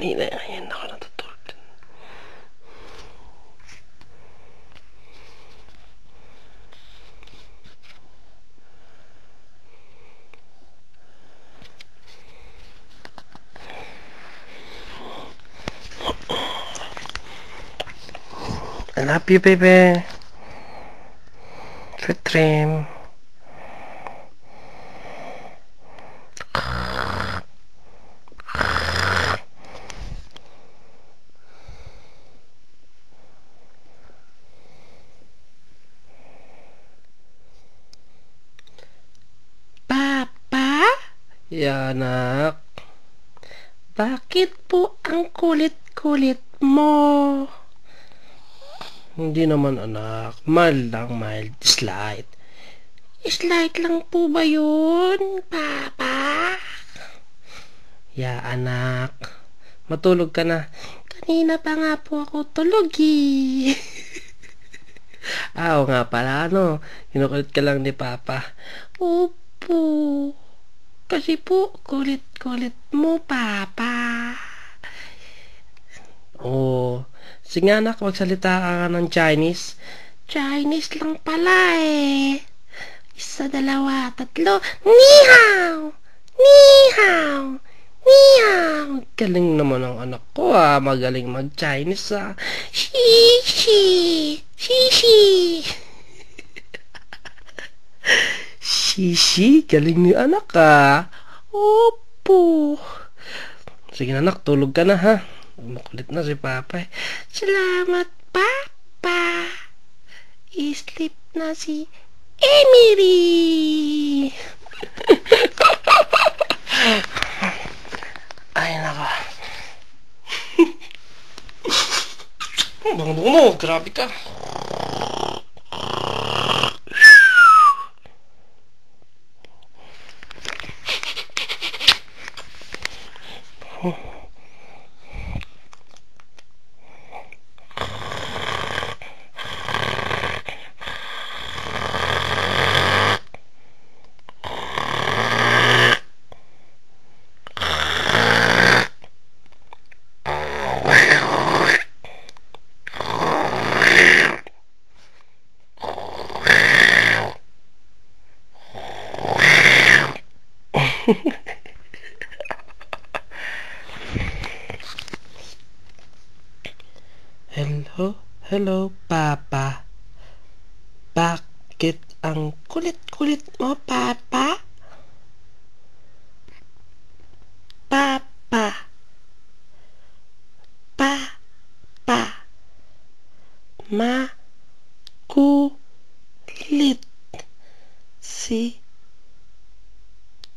Kanina, ayan ako natutulog. I love you, baby. Sweet dream. Papa? Ya, anak. Bakit po ang kulit-kulit mo? Hindi naman, anak. Mild lang, mild. Slight. Slight lang po ba yun, Papa? Ya, anak. Matulog ka na. Kanina pa nga po ako tulog eh. Oo nga pala, ano? Kinukulit ka lang ni Papa. Opo. Kasi po, kulit-kulit mo, Papa. Oh, sige anak, magsalita ka ng Chinese. Chinese lang pala eh. Isa, dalawa, tatlo. Ni hao! Ni hao! Ni hao! Galing naman ang anak ko ah. Magaling mag-Chinese ah. Shishi! Shishi! Shishi? Galing ni anak ah. Opo. Sige na anak, tulog ka na ha. Makulit na si Papa eh. Salamat, Papa. I-sleep na si Emily. Ay, naka. Bango mo, grabe ka. Hello, hello, Papa. Bakit ang kulit-kulit mo, Papa? Papa. Papa. Makulit si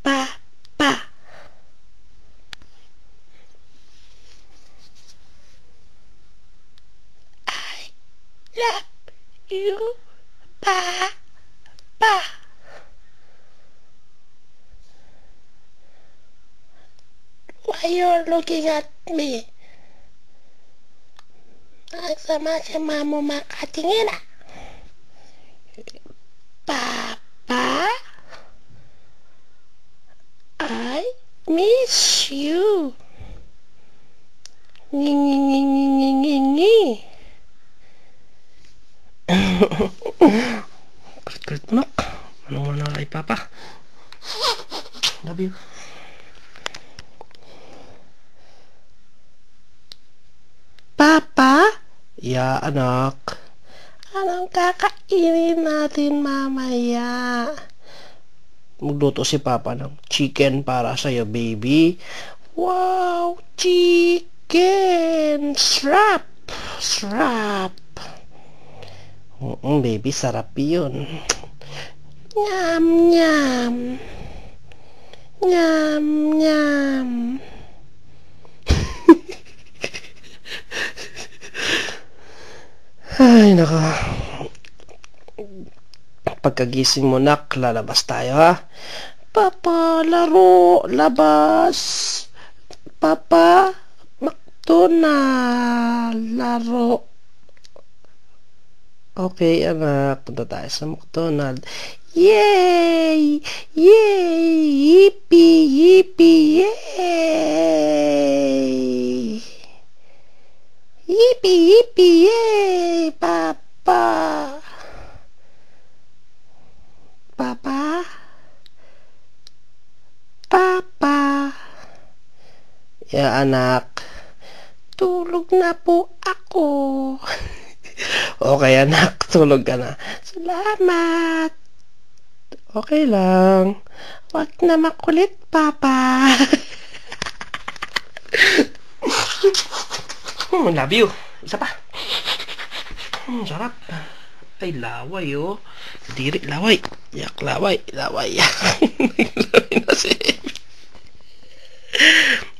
Papa. Love you, Papa. Why you're looking at me? Ang sama-sama mo makatingin ah. Papa, I miss you. Ngi. Kulit-kulit mo nak. Anong wala kay Papa? Love you. Papa? Ya, anak. Anong kakainin natin mamaya? Magluto si Papa ng chicken para sa'yo, baby. Wow! Chicken! Sarap! Sarap! Baby, sarap yun. Nyam, nyam. Nyam, nyam. Ay, naka. Pagkagising mo, nak, lalabas tayo, ha? Papa, laro, labas. Papa, McDonald, laro. Okay, anak, punta tayo sa McDonald. Yay! Yay! Yippee! Yippee! Yay! Ya, anak. Tulog na po ako. Okay, anak. Tulog ka na. Salamat. Okay lang. Wag na makulit, Papa. Love you. Isa pa. Sarap. Ay, laway, oh. Diri, laway. Yak, laway. Laway. Laway na si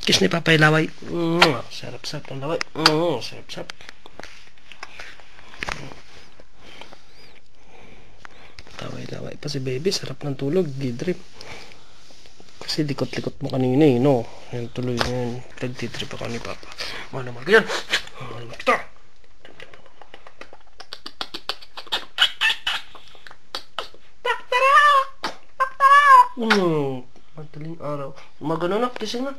kiss ni Papa, laway. Sarap-sarap ng laway. Sarap-sarap. Laway-laway pa si baby. Sarap ng tulog. Di-drip. Kasi likot-likot mo kanina eh, no? Yan tuloy yan. Nagtitrip ako ni Papa. Mahal naman ka yan. Mahal naman kita. Madaling araw. Magano na, gising na.